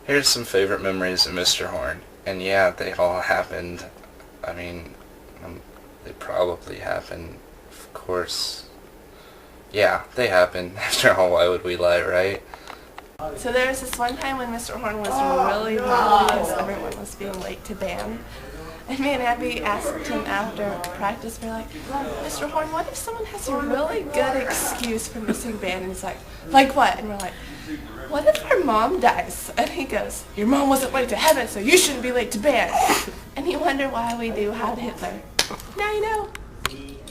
Here's some favorite memories of Mr. Horn. And yeah, they all happened. I mean, they probably happened. Of course. Yeah, they happened. After all, why would we lie, right? So there was this one time when Mr. Horn was really mad because everyone was being late to band. And me and Abby asked him after practice, we're like, Mr. Horn, what if someone has a really good excuse for missing band? And he's like what? And we're like, what if our mom dies? And he goes, your mom wasn't late to heaven, so you shouldn't be late to band. And you wonder why we do Heil Hitler. Now you know.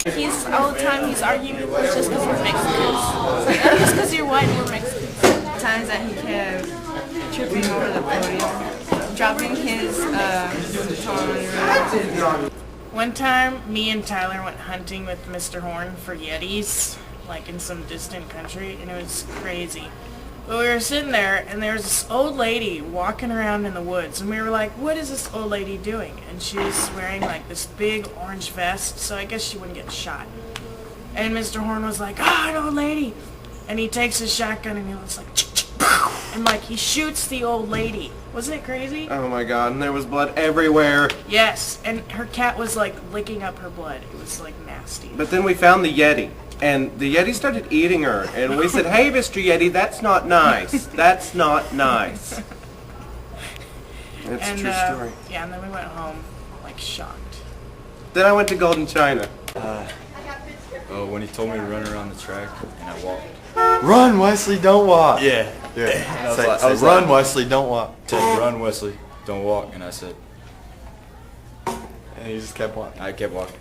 He's all the time, he's arguing with us just because we're Mexicans. It's like, oh, just because you're white and we're Mexicans. Times that he kept tripping over the podium, dropping his baton. One time, me and Tyler went hunting with Mr. Horn for Yetis, like in some distant country, and it was crazy. But we were sitting there, and there was this old lady walking around in the woods, and we were like, what is this old lady doing? And she was wearing like this big orange vest, so I guess she wouldn't get shot. And Mr. Horn was like, an old lady! And he takes his shotgun and he was like, and like he shoots the old lady. Wasn't it crazy? Oh my god, and there was blood everywhere. Yes, and her cat was like licking up her blood. It was like nasty. But then we found the Yeti, and the Yeti started eating her, and we said, hey Mr. Yeti, that's not nice. That's not nice. That's a true story. Yeah, and then we went home like shocked. Then I went to Golden China. When he told me to run around the track, and I walked. Run, Wesley, don't walk. Yeah. Say, run, Wesley, don't walk. Said, run, Wesley, don't walk. And I said, and he just kept walking. I kept walking.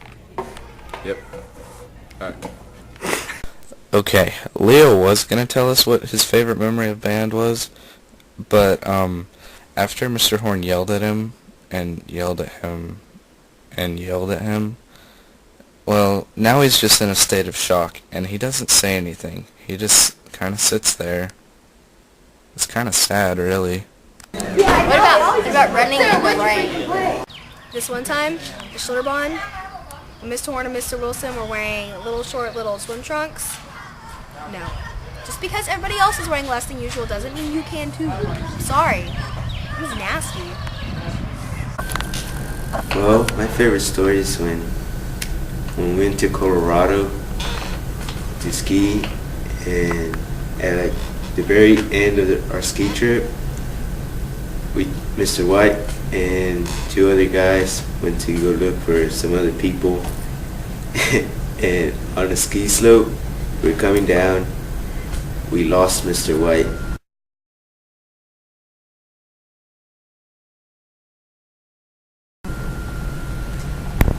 Yep. Alright. Okay, Leo was gonna tell us what his favorite memory of band was, but after Mr. Horn yelled at him, and yelled at him, and yelled at him, well, now he's just in a state of shock, and he doesn't say anything. He just kind of sits there. It's kind of sad, really. What about running in the rain? This one time, the Schlitterbahn, Mr. Horn and Mr. Wilson were wearing little swim trunks. No. Just because everybody else is wearing less than usual doesn't mean you can too. Sorry. It was nasty. Well, my favorite story is when we went to Colorado to ski, and at like the very end of our ski trip, Mr. White and two other guys went to go look for some other people, and on the ski slope, we were coming down, we lost Mr. White.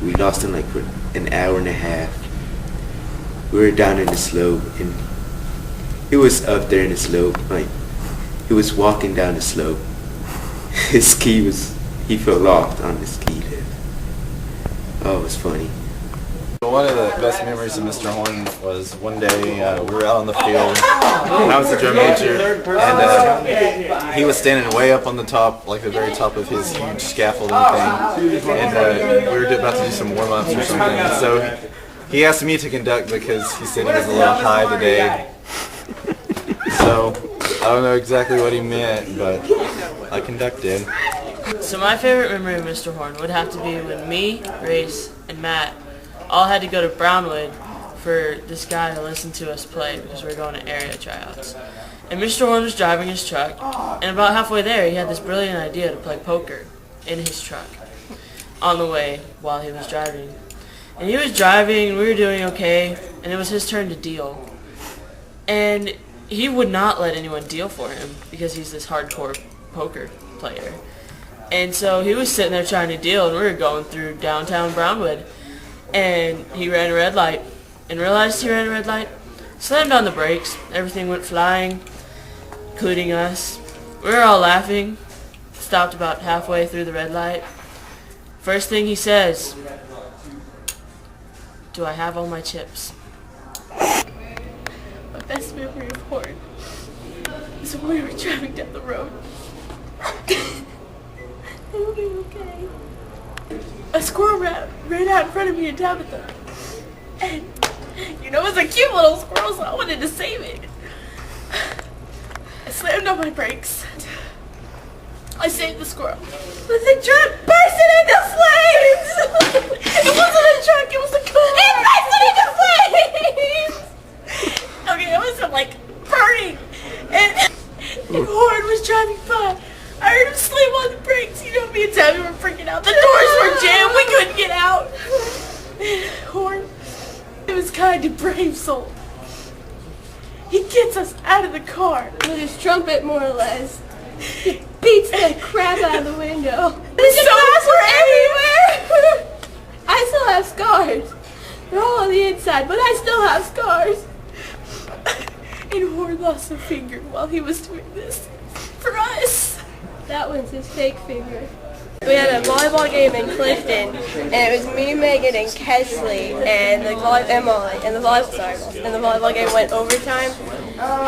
We lost him like for an hour and a half. We were down in the slope, and he was up there in the slope, like he was walking down the slope. His he felt locked on the ski lift. Oh, it was funny. One of the best memories of Mr. Horn was one day we were out on the field, and I was the drum major, and he was standing way up on the top, like the very top of his huge scaffolding thing, and we were about to do some warm-ups or something, so he asked me to conduct because he said he was a little high today. So I don't know exactly what he meant, but I conducted. So my favorite memory of Mr. Horn would have to be when me, Grace, and Matt all had to go to Brownwood for this guy to listen to us play because we were going to area tryouts. And Mr. Horn was driving his truck, and about halfway there he had this brilliant idea to play poker in his truck on the way while he was driving. And he was driving, and we were doing okay, and it was his turn to deal. And he would not let anyone deal for him because he's this hardcore poker player. And so he was sitting there trying to deal, and we were going through downtown Brownwood. And he ran a red light, and realized he ran a red light, slammed on the brakes, everything went flying, including us. We were all laughing, stopped about halfway through the red light. First thing he says, do I have all my chips? My best memory of Horn is when we were driving down the road. It'll be okay. A squirrel ran out in front of me and Tabitha. And, you know, it was a cute little squirrel, so I wanted to save it. I slammed on my brakes. I saved the squirrel. But the truck bursted into flames! It wasn't a truck, it was a car! It bursted into flames! Okay, it was like burning. And Horn was driving by. I heard him slam on the brakes. You know, me and Tabby were freaking out. The doors were jammed. We couldn't get out. Horn, it was kind of brave soul. He gets us out of the car with his trumpet, more or less. He beats the crap out of the window. The scars were everywhere. I still have scars. They're all on the inside, but I still have scars. And Horn lost a finger while he was doing this for us. That one's his fake finger. We had a volleyball game in Clifton, and it was me, Megan, and Kesley, and Molly, and the volleyball game went overtime.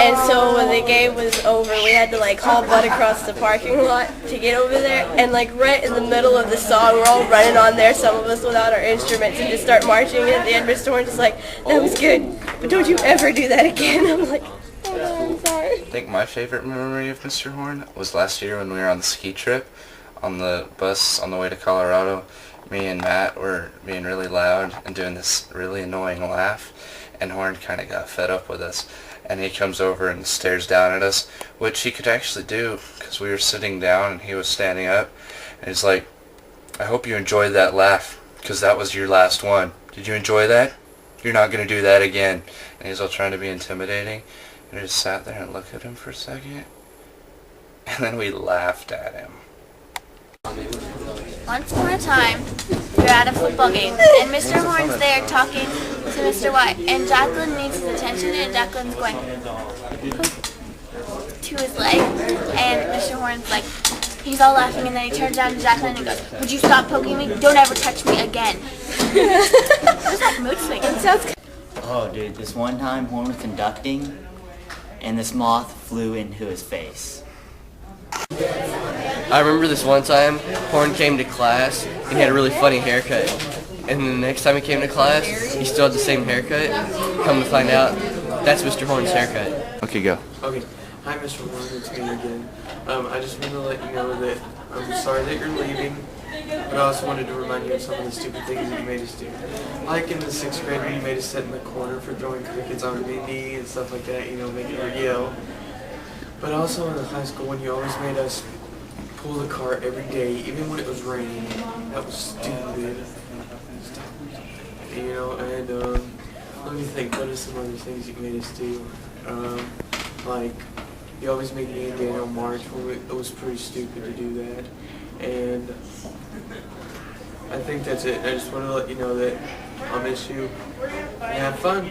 And so when the game was over, we had to like haul butt across the parking lot to get over there. And like right in the middle of the song, we're all running on there, some of us without our instruments, and just start marching. And at the end, Mr. Horn's just like, "That was good, but don't you ever do that again." I'm like, "Oh no, I'm sorry." I think my favorite memory of Mr. Horn was last year when we were on the ski trip on the bus on the way to Colorado. Me and Matt were being really loud and doing this really annoying laugh, and Horn kind of got fed up with us, and he comes over and stares down at us, which he could actually do because we were sitting down and he was standing up, and he's like, "I hope you enjoyed that laugh because that was your last one. Did you enjoy that? You're not going to do that again." And he's all trying to be intimidating, and I just sat there and looked at him for a second, and then we laughed at him. Once upon a time, we were at a football game, and Mr. Horn's there talking to Mr. White, and Jacqueline needs his attention, and Jacqueline's going to his leg, and Mr. Horn's like, he's all laughing, and then he turns around to Jacqueline and goes, "Would you stop poking me? Don't ever touch me again." It was like mood swinging. Oh, dude, this one time Horn was conducting, and this moth flew into his face. I remember this one time, Horn came to class, and he had a really funny haircut. And the next time he came to class, he still had the same haircut. Come to find out, that's Mr. Horn's haircut. Okay, go. Okay. Hi, Mr. Horn. It's me again. I just wanted to let you know that I'm sorry that you're leaving, but I also wanted to remind you of some of the stupid things that you made us do. Like in the 6th grade when you made us sit in the corner for throwing crickets on Mindy and stuff like that, you know, making her yell. But also in the high school when you always made us pull the cart every day, even when it was raining. That was stupid. You know, and let me think, what are some other things you made us do? Like, you always made me and Daniel march when it was pretty stupid to do that. And I think that's it. I just want to let you know that I'll miss you and have fun.